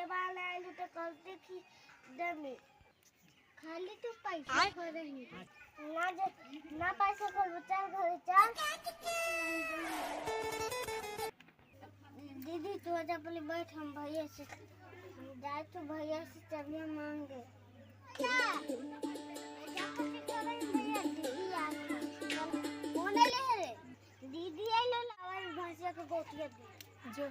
भैया वाला आलू तो करते कि दमी खाली तो पैसा कर रही ना पैसा कर चल घर चल दीदी तू आजा पहले बैठ हम भैया से जाए तो भैया से चाबियां मांगे दीदी आई लो लावा भैंसिया के गोटिया दे जो